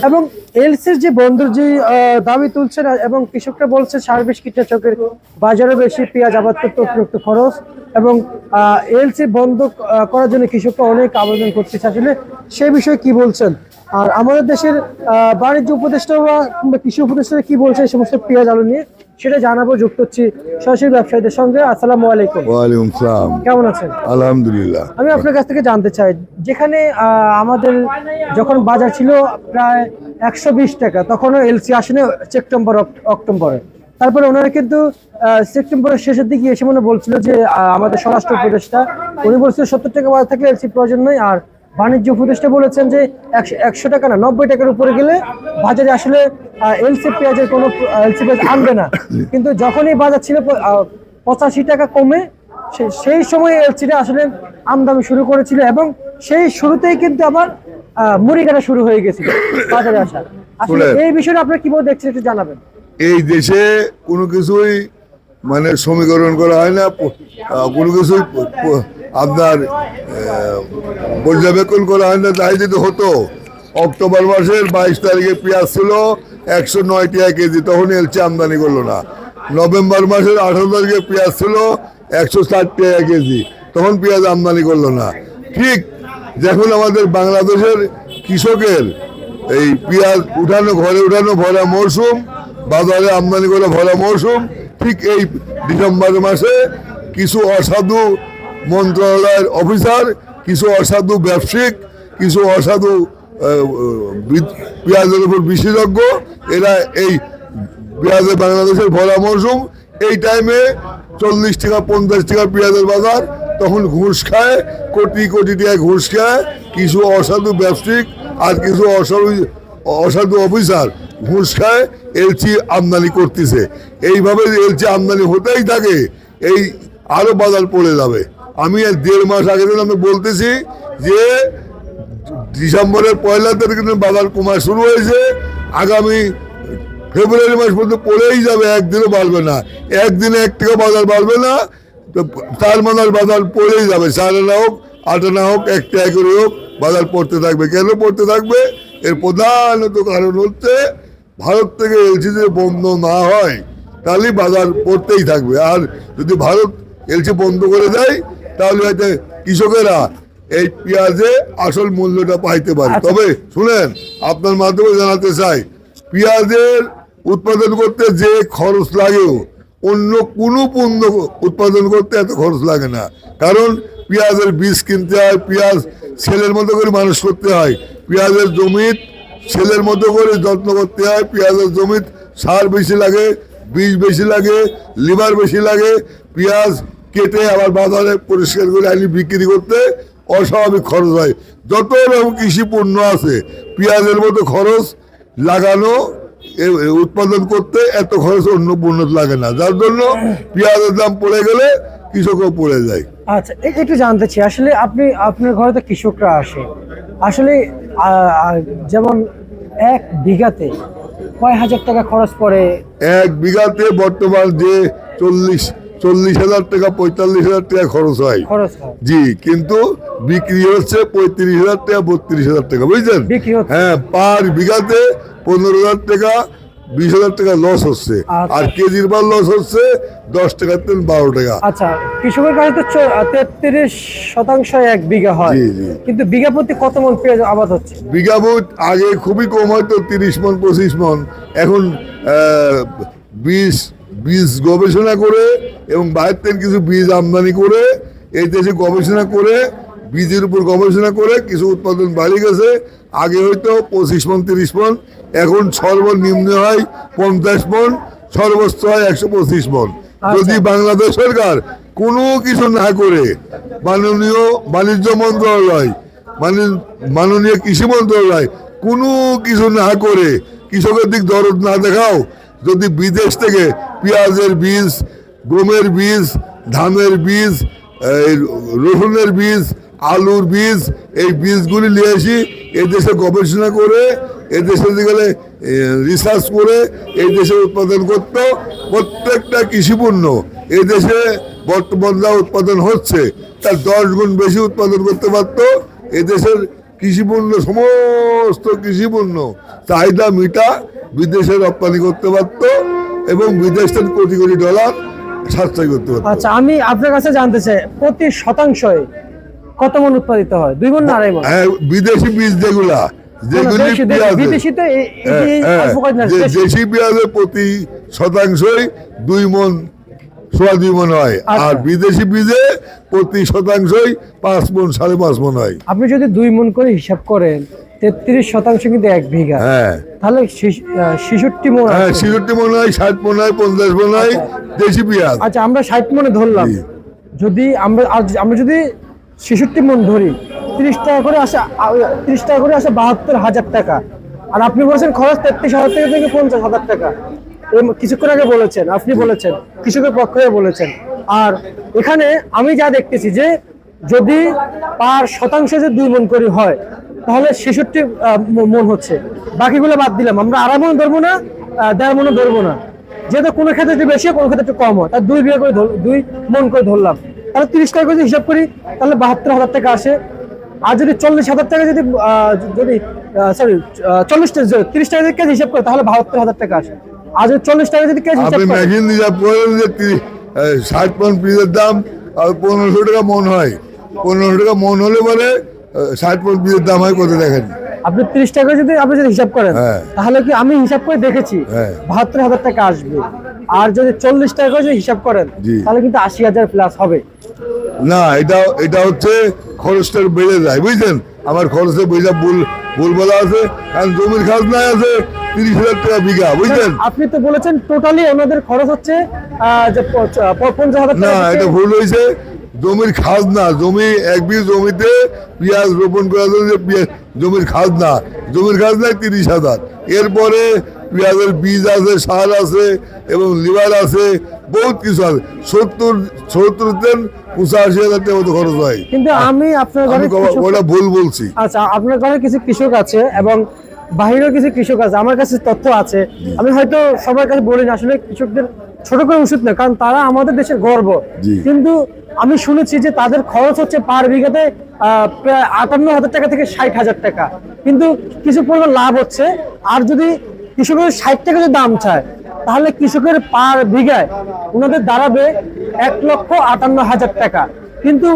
এবং এলসির যে বন্ধুর যে দাবি তুলছেন এবং কৃষকরা বলছে সার বিষ কীটনাশকের বাজারে বেশি, পেঁয়াজ আবাদ করতে অতিরিক্ত খরচ এবং এলসি বন্ধ করার জন্য কৃষকরা অনেক আবেদন করতেছে, আসলে সেই বিষয়ে কি বলছেন? আর আমাদের দেশের বাণিজ্য উপদেষ্টা কিংবা কৃষি উপদেষ্টা কি বলছে এই সমস্ত পেঁয়াজ আলু নিয়ে, সেটা জানাবো। যুক্ত হচ্ছি সরাসরি ব্যবসায়ীদের সঙ্গে। আসসালামু আলাইকুম। ওয়ালাইকুম সালাম। কেমন আছেন? আলহামদুলিল্লাহ। আমি আপনার কাছ থেকে জানতে চাই, যেখানে আমাদের যখন বাজার ছিল প্রায় 120 টাকা, তখনও এলসি আসেনি সেপ্টেম্বর অক্টোবরে। তারপরে ওনারা কিন্তু সেপ্টেম্বরের শেষের দিকে এসে মনে বলছিল যে আমাদের স্বরাষ্ট্র উপদেষ্টা উনি বলছিল 70 টাকা বাজার থাকলে এলসি প্রয়োজন নয়। আর বাণিজ্য উপদেষ্টা বলেছেন যে 100 টাকা না 90 টাকার উপরে গেলে বাজারে আসলে এলসি পেঁয়াজের কোনো এলসি পেঁয়াজ আনবে না। কিন্তু যখনই বাজার ছিল 85 টাকা কমে, সেই সময় এলসিটা আসলে আমদানি শুরু করেছিল এবং সেই শুরুতেই কিন্তু আবার মুড়ি কাটা শুরু হয়ে গেছিল বাজারে আসা। আসলে এই বিষয়টা আপনারা কিভাবে দেখছেন একটু জানাবেন। এই দেশে কোনো কিছুই মানে সমীকরণ করা হয় না, কোনো কিছুই আপনার পর্যবেক্ষণ করা হয় না। তাই যদি হতো, অক্টোবর মাসের 22 তারিখে পেঁয়াজ ছিল 109 টাকা কেজি, তখন এলসি আমদানি করলো না। নভেম্বর মাসের 18 তারিখে পেঁয়াজ ছিল 160 টাকা কেজি, তখন পেঁয়াজ আমদানি করলো না। ঠিক যখন আমাদের বাংলাদেশের কৃষকের এই পেঁয়াজ উঠানো ঘরে উঠানো ভরা মৌসুম, বাজারে আমদানি করে ভরা মৌসুম, ঠিক এই ডিসেম্বর মাসে কিছু অসাধু মন্ত্রণালয়ের অফিসার, কিছু অসাধু ব্যবসায়িক, কিছু অসাধু পেঁয়াজের উপর বিশেষজ্ঞ, এরা এই পেঁয়াজে বাংলাদেশের ভরা মৌসুম এই টাইমে 40 টাকা 50 টাকা পেঁয়াজের বাজার, তখন ঘুষ খায়, কোটি কোটি টাকা ঘুষ খায় কিছু অসাধু ব্যবসায়িক আর কিছু অসাধু অফিসার ঘুষ খায় এলসি আমদানি করতেছে। এইভাবে এলসি আমদানি হতেই থাকে, এই আরো বাজার পড়ে যাবে। আমি 1.5 মাস আগে আমি বলতেছি যে ডিসেম্বরের 1 তারিখে বাজার কমা শুরু হয়েছে, আগামী ফেব্রুয়ারি মাস পর্যন্ত পড়েই যাবে, একদিনও বাড়বে না, একদিনে 1 টাকা বাজার বাড়বে না। 4 মাসের বাজার পড়েই যাবে, 4 আনা হোক 8 আনা হোক 1 টাকা করে হোক বাজার পড়তে থাকবে। কেন পড়তে থাকবে? এর প্রধানত কারণ হচ্ছে ভারত থেকে এলসি যদি বন্ধ না হয় তাহলে বাজার পড়তেই থাকবে। আর যদি ভারত এলসি বন্ধ করে দেয় তাহলে হয়তো কৃষকেরা এই পেঁয়াজে আসল মূল্যটা পাইতে পারে। তবে শুনেন, আপনার মাধ্যমে জানাতে চাই, পেঁয়াজের উৎপাদন করতে যে খরচ লাগেও অন্য কোনো পণ্য উৎপাদন করতে এত খরচ লাগে না। কারণ পেঁয়াজের বীজ কিনতে হয়, পেঁয়াজ ছেলের মতো করে মানুষ করতে হয়, পেঁয়াজের জমিত ছেলের মতো করে যত্ন করতে হয়, পেঁয়াজের জমিত সার বেশি লাগে, বীজ বেশি লাগে, লিভার বেশি লাগে, পেঁয়াজ কেটে আবার বাজারে পরিষ্কার করে আনি বিক্রি করতে অস্বাভাবিক খরচ হয়। যত রকম কৃষি পণ্য আছে পেঁয়াজের মতো খরচ লাগানো, উৎপাদন করতে এত খরচ অন্য পণ্য লাগে না, যার জন্য পেঁয়াজের দাম পড়ে গেলে কৃষকও পড়ে যায়। আচ্ছা, একটু জানতে চাই, আসলে আপনার ঘরে তো কৃষকরা আসে, আসলে যেমন 1 বিঘাতে কয় হাজার টাকা খরচ পড়ে? 1 বিঘাতে বর্তমান যে 40,000 টাকা 45,000 টাকা খরচ হয়। জি, কিন্তু বিক্রি হচ্ছে 35,000 টাকা 32,000 টাকা, বুঝছেন? হ্যাঁ, পার বিঘাতে 15,000 টাকা 20,000 টাকা লস হচ্ছে। আর কেজির পর লস হচ্ছে 10 টাকার তেল 12 টাকা। আচ্ছা, কৃষকের কাছে তো 33% 1 বিঘা হয়, কিন্তু বিঘা প্রতি কত মন পেঁয়াজ আবাদ হচ্ছে? বিঘা প্রতি আগে খুবই কম, হয়তো 30 মন 25 মন, এখন বীজ গবেষণা করে এবং বাইরের থেকে কিছু বীজ আমদানি করে এই দেশে গবেষণা করে বীজের উপর গবেষণা করে কিছু উৎপাদন বাড়িয়ে গেছে। আগে হয়তো 25 মন 30 মন, এখন সর্বনিম্ন হয় 50 মন, সর্বোচ্চ হয় 125 মন। যদি বাংলাদেশ সরকার কোনো কিছু না করে মাননীয় বাণিজ্য মন্ত্রণালয়, মাননীয় কৃষি মন্ত্রণালয় কোনো কিছু না করে কৃষকের দিক দরদ না দেখাও, যদি বিদেশ থেকে পেঁয়াজের বীজ, গমের বীজ, ধানের বীজ, রসুনের বীজ, আলুর বীজ, এই বীজগুলি নিয়ে আসি এই দেশে গবেষণা করে, এই দেশে গেলে রিসার্চ করে এই দেশে উৎপাদন করতো, প্রত্যেকটা কৃষিপণ্য এই দেশে বর্তমান যা উৎপাদন হচ্ছে তার 10 গুণ বেশি উৎপাদন করতে পারতো। এই দেশের কৃষিপণ্য, সমস্ত কৃষিপণ্য চাহিদা মিটা বিদেশে রপ্তানি করতে পারত এবং বিদেশ থেকে কোটি কোটি ডলার সাশ্রয় করতে পারত। আচ্ছা, আমি আপনার কাছে জানতে চাই প্রতি শতাংশে কত মন উৎপাদিত হয়? 2 মণ না 2.5 মণ? হ্যাঁ, বিদেশি বীজ যেগুলি বিদেশিতে দেশি পেঁয়াজের প্রতি শতাংশই 2 মণ, 2.25 মণ হয়। আর বিদেশি বীজে প্রতি শতাংশই 5 মণ, 5.5 মণ হয়। আপনি যদি 2 মণ করে হিসাব করেন 33% কিন্তু 1 বিঘা। হ্যাঁ, তাহলে 66 মণ। হ্যাঁ, 66 মণ হয়, 60 মণ হয়, 50 মণ হয় দেশি পেঁয়াজ। আচ্ছা, আমরা 60 মণে ধরলাম। যদি আমরা যদি 66 মণ ধরি, 30 টাকা করে আসে, 30 টাকা করে আসে 72,000 টাকা। আর আপনি বলেছেন খরচ 33,000 টাকা থেকে 50,000 টাকা। কিছুক্ষণ আগে বলেছেন, আপনি বলেছেন, কৃষকের পক্ষে বলেছেন। আর এখানে আমি যা দেখতেছি যে যদি পার শতাংশে যে 2 মণ করে হয় তাহলে 66 মণ হচ্ছে। বাকিগুলো বাদ দিলাম, আমরা 2.5 মণ ধরবো না, 1.5 মণও ধরবো না। যেহেতু কোনো ক্ষেত্রে একটু বেশি, কোনো ক্ষেত্রে একটু কম হয়, তার 2 বিঘা করে 2 মণ করে ধরলাম। তাহলে 30 টাকা করে হিসাব করি, তাহলে 72,000 টাকা আসে। আর যদি 40,000 টাকা যদি 30 টাকা যদি কেজি হিসাব করে তাহলে 72,000 টাকা আসে। আর যদি 40 টাকা যদি কেজি হিসাব আপনি করে, মেশিন দিয়ে বলেন যে 60 মণ বীজের দাম আর 1500 টাকা মণ হয়। 1500 টাকা মণ হলে পরে 60 মণ বীজের দাম হয় কত দেখেন? আপনি 30 টাকা যদি আপনি যদি হিসাব করেন, হ্যাঁ। তাহলে কি আমি হিসাব করে দেখেছি হ্যাঁ। 72,000 টাকা আসবে। আর যদি 40 টাকা করে যদি হিসাব করেন জি। তাহলে কিন্তু 80,000 প্লাস হবে। না, এটা হচ্ছে খরচটা বেড়ে যায়, বুঝছেন? আমার খরচের বইটা ভুল বলা আছে, কারণ জমির খাজনা আছে 30,000 টাকা বিঘা, বুঝছেন? আপনি তো বলেছেন টোটালি ওনাদের খরচ হচ্ছে যে 50,000 না, টাকা। এটা ভুল হয়েছে। জমির খাজনা, জমি 1 বিঘা জমিতে পেঁয়াজ রোপণ করার জন্য যে জমির খাজনা 30,000। এরপরে পেঁয়াজের বীজ আছে, সার আছে এবং লিভার আছে, বহুত কিছু আছে। 70-85,000 টাকা মতো খরচ হয়। কিন্তু আমি আপনার ঘরে ওটা ভুল বলছি। আচ্ছা, আপনার ঘরে কিছু কৃষক আছে এবং বাহিরেও কিছু কৃষক আছে, আমার কাছে তথ্য আছে। আমি হয়তো সবার কাছে বলি না, আসলে কৃষকদের ছোট করে উচিত না, কারণ তারা আমাদের দেশের গর্ব। জি। কিন্তু আমি শুনেছি যে তাদের খরচ হচ্ছে পার বিঘাতে প্রায় 58,000 টাকা থেকে 60,000 টাকা, কিন্তু কিছু পরিমাণ লাভ হচ্ছে। আর যদি কৃষকের 60 টাকা যদি দাম চায় তাহলে কৃষকের পার বিঘায় ওনাদের দাঁড়াবে 1,58,000 টাকা। কিন্তু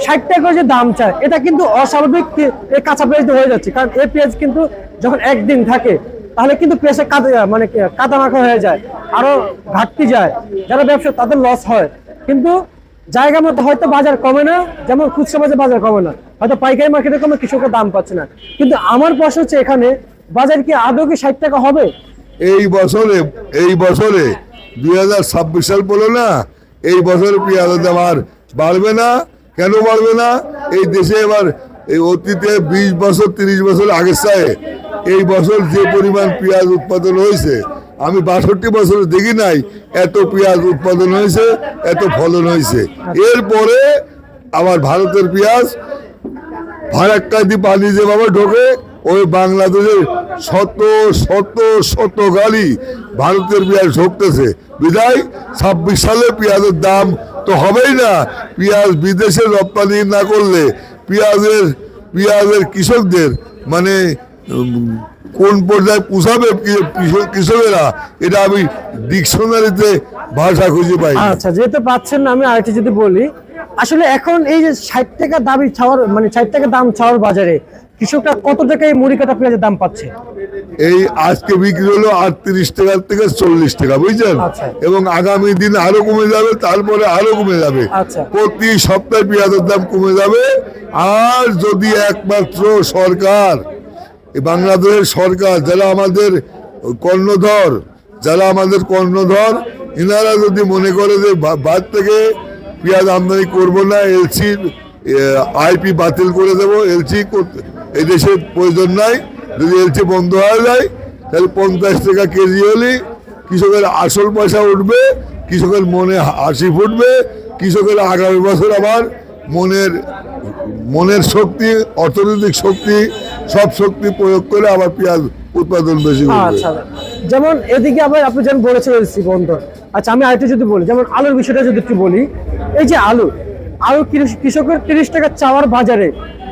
60 টাকা যে দাম চায় এটা কিন্তু অস্বাভাবিক কাঁচা পেঁয়াজ হয়ে যাচ্ছে, কারণ এই পেঁয়াজ কিন্তু যখন একদিন থাকে তাহলে কিন্তু পেঁয়াজে কাদা মাখা হয়ে যায়, আরো ঘাটতি যায়, যারা ব্যবসা তাদের লস হয়। কিন্তু জায়গা মতো হয়তো বাজার কমে না, যেমন খুচরা বাজার কমে না, হয়তো পাইকারি মার্কেটে কমে, কৃষকের দাম পাচ্ছে না। কিন্তু আমার প্রশ্ন হচ্ছে এখানে বাজার কি আদৌ কি 60 টাকা হবে? এই বছরে 2026 সাল বলো না, এই বছরে পেঁয়াজের দাম আর বাড়বে না। কেন বাড়বে না? এই দেশে এবার এই অতীতে 20 বছর 30 বছর আগের চায় এই বছর যে পরিমাণ পেঁয়াজ উৎপাদন হয়েছে, আমি 62 বছরে দেখি নাই এত পেঁয়াজ উৎপাদন হয়েছে, এত ফলন হয়েছে। এরপরে আবার ভারতের পেঁয়াজ ফারাক্কা দিয়ে পানি যেভাবে ঢোকে, ওই বাংলাদেশের শত গাড়ি ভারতের পেঁয়াজ ঢুকতেছে। বিদায় 26 সালে পেঁয়াজের দাম তো হবেই না। পেঁয়াজ বিদেশে রপ্তানি না করলে পেঁয়াজের কৃষকদের মানে কোন পর্যায়ে পুষাবে কৃষকেরা, এটা আমি ডিকশনারিতে ভাষা খুঁজে পাই। আচ্ছা, যেহেতু পাচ্ছেন না, আমি আরেকটা যদি বলি, আসলে এখন এই যে 60 টাকা দাবি ছাওয়ার, মানে 60 টাকা দাম ছাওয়ার বাজারে কৃষকরা কত টাকায় মুড়ি কাটা পেঁয়াজের দাম পাচ্ছে? এই আজকে বিক্রি হলো 38 টাকা থেকে 40 টাকা, বুঝছেন? আচ্ছা। এবং আগামী দিন আরো কমে যাবে, তারপরে আরো কমে যাবে। আচ্ছা। প্রতি সপ্তাহে পেঁয়াজের দাম কমে যাবে। আর যদি একমাত্র সরকার, বাংলাদেশের সরকার, যারা আমাদের কর্ণধর, এনারা যদি মনে করে যে বাদ থেকে পেঁয়াজ আমদানি করবো না, এলসি আইপি বাতিল করে দেবো, এলসি এই দেশের প্রয়োজন নাই, যদি এলসি বন্ধ হয়ে যায় তাহলে 50 টাকা কেজি হলে কৃষকের আসল পয়সা উঠবে, কৃষকের মনে হাসি ফুটবে, কৃষকের আগামী বছর আবার মনের শক্তি, অর্থনৈতিক শক্তি, সব শক্তি প্রয়োগ করে আবার পেঁয়াজ উৎপাদন বেশি করবে। আচ্ছা, যেমন এদিকে আবার আপনি যেমন বলেছেন এলসি বন্ধ। আচ্ছা, আমি আরেকটা যদি বলি, যেমন আলুর বিষয়টা যদি একটু বলি, এই যে আলু কৃষকের 30 টাকা চাওয়ার বাজারে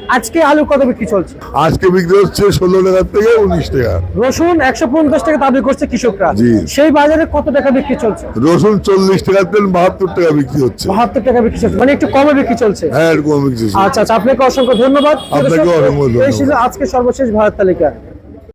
আজকে আলু কত বিক্রি চলছে? আজকে বিক্রি হচ্ছে 16 টাকা থেকে 19 টাকা। রসুন 150 টাকা দাবি করছে কৃষকরা, জি। সেই বাজারে কত টাকা বিক্রি চলছে? রসুন 40 টাকা থেকে 72 টাকা বিক্রি হচ্ছে। 72 টাকা বিক্রি চলছে, মানে একটু কমে বিক্রি চলছে। হ্যাঁ, এরকম বিক্রি হচ্ছে। আচ্ছা আচ্ছা, আপনাকে অসংখ্য ধন্যবাদ। আপনাকে অসংখ্য ধন্যবাদ। এই ছিল আজকে সর্বশেষ ভারত তালিকা।